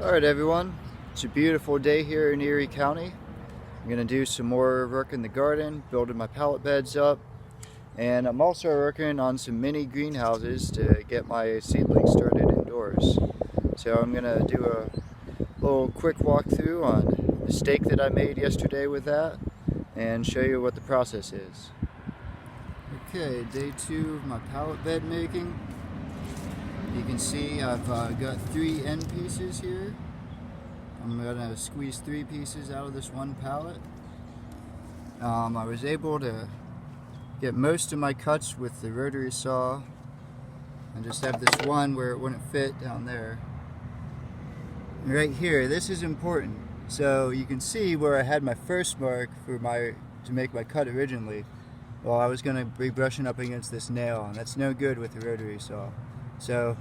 Alright everyone, it's a beautiful day here in Erie County. I'm going to do some more work in the garden, building my pallet beds up, and I'm also working on some mini greenhouses to get my seedlings started indoors. So I'm going to do a little quick walkthrough on the stake that I made yesterday with that and show you what the process is. Okay, day 2 of my pallet bed making. You can see I've got 3 end pieces here. I'm going to squeeze 3 pieces out of this one pallet. I was able to get most of my cuts with the rotary saw and just have this one where it wouldn't fit down there. And right here, this is important. So you can see where I had my first mark for to make my cut originally. Well, I was going to be brushing up against this nail, and that's no good with the rotary saw. So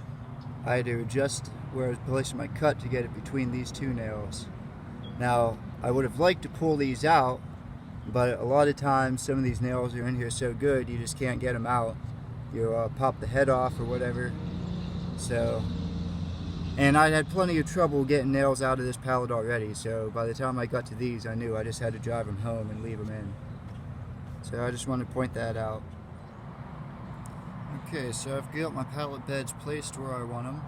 I had to adjust where I was placing my cut to get it between these 2 nails. Now, I would have liked to pull these out, but a lot of times some of these nails are in here so good you just can't get them out. You'll pop the head off or whatever. And I had plenty of trouble getting nails out of this pallet already, so by the time I got to these I knew I just had to drive them home and leave them in. So I just wanted to point that out. Okay, so I've got my pallet beds placed where I want them,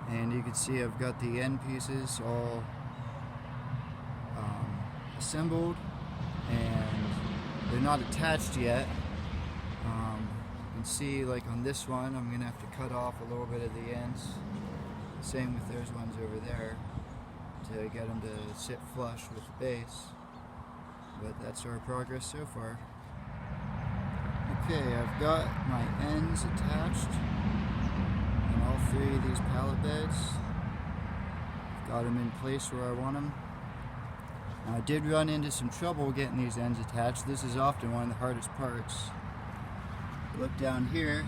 and you can see I've got the end pieces all assembled, and they're not attached yet. You can see, like on this one, I'm going to have to cut off a little bit of the ends. Same with those ones over there to get them to sit flush with the base. But that's our progress so far. Okay, I've got my ends attached on all 3 of these pallet beds. I've got them in place where I want them. Now, I did run into some trouble getting these ends attached. This is often one of the hardest parts. Look down here.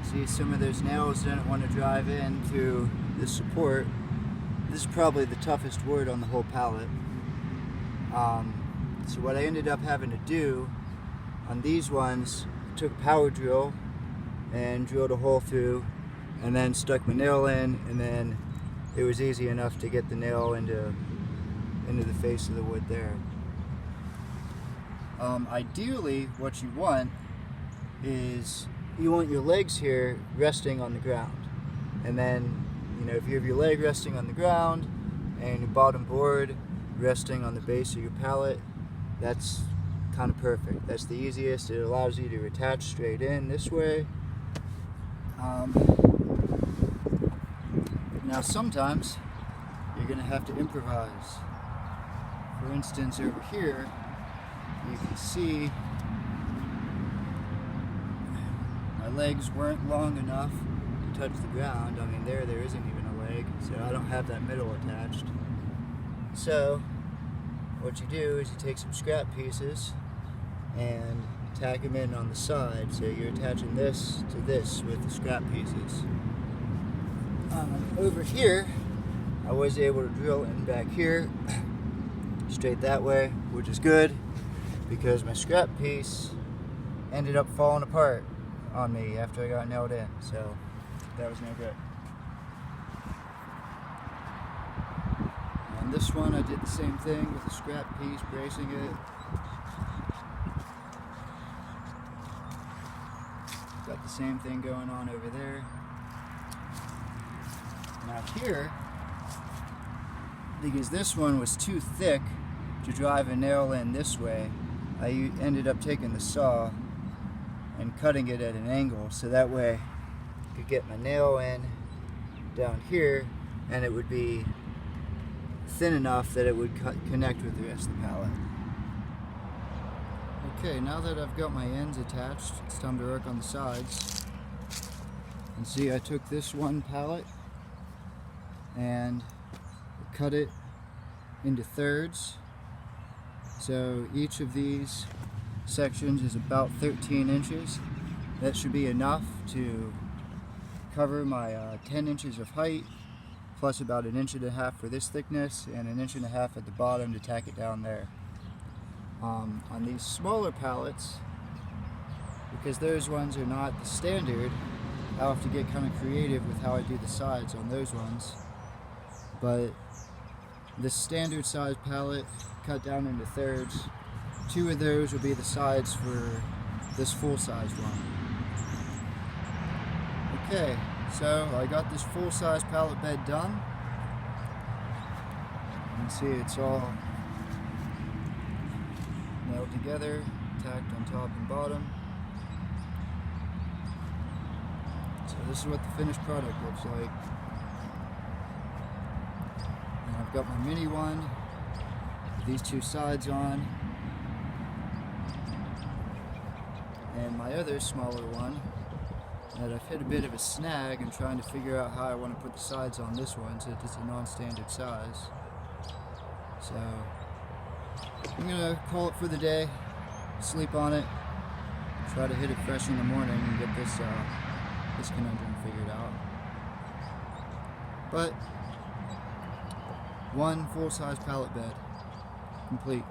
See, some of those nails didn't want to drive in through this support. This is probably the toughest wood on the whole pallet. So what I ended up having to do on these ones, I took a power drill and drilled a hole through and then stuck my nail in, and then it was easy enough to get the nail into the face of the wood there. Ideally, what you want is you want your legs here resting on the ground, and then if you have your leg resting on the ground and your bottom board resting on the base of your pallet, that's kind of perfect. That's the easiest. It allows you to attach straight in this way. Now sometimes you're going to have to improvise. For instance, over here you can see my legs weren't long enough to touch the ground. I mean, there isn't even a leg, so I don't have that middle attached. So what you do is you take some scrap pieces and tack them in on the side, so you're attaching this to this with the scrap pieces. Over here I was able to drill in back here straight that way, which is good because my scrap piece ended up falling apart on me after I got nailed in, so that was no good. On this one I did the same thing with a scrap piece, bracing it. Got the same thing going on over there. Now here, because this one was too thick to drive a nail in this way, I ended up taking the saw and cutting it at an angle, so that way I could get my nail in down here and it would be thin enough that it would connect with the rest of the pallet. Okay, now that I've got my ends attached, it's time to work on the sides. And see, I took this one pallet and cut it into thirds. So each of these sections is about 13 inches. That should be enough to cover my 10 inches of height, plus about 1.5 inches for this thickness and 1.5 inches at the bottom to tack it down there. On these smaller pallets, because those ones are not the standard, I'll have to get kind of creative with how I do the sides on those ones. but the standard size pallet cut down into thirds. 2 of those will be the sides for this full-size one. Okay, so I got this full-size pallet bed done. You can see it's all nailed together, tacked on top and bottom. So this is what the finished product looks like. And I've got my mini one with these 2 sides on, and my other smaller one that I've hit a bit of a snag and trying to figure out how I want to put the sides on this one, since it's a non-standard size. So I'm gonna call it for the day, sleep on it, try to hit it fresh in the morning and get this conundrum figured out. But one full-size pallet bed complete.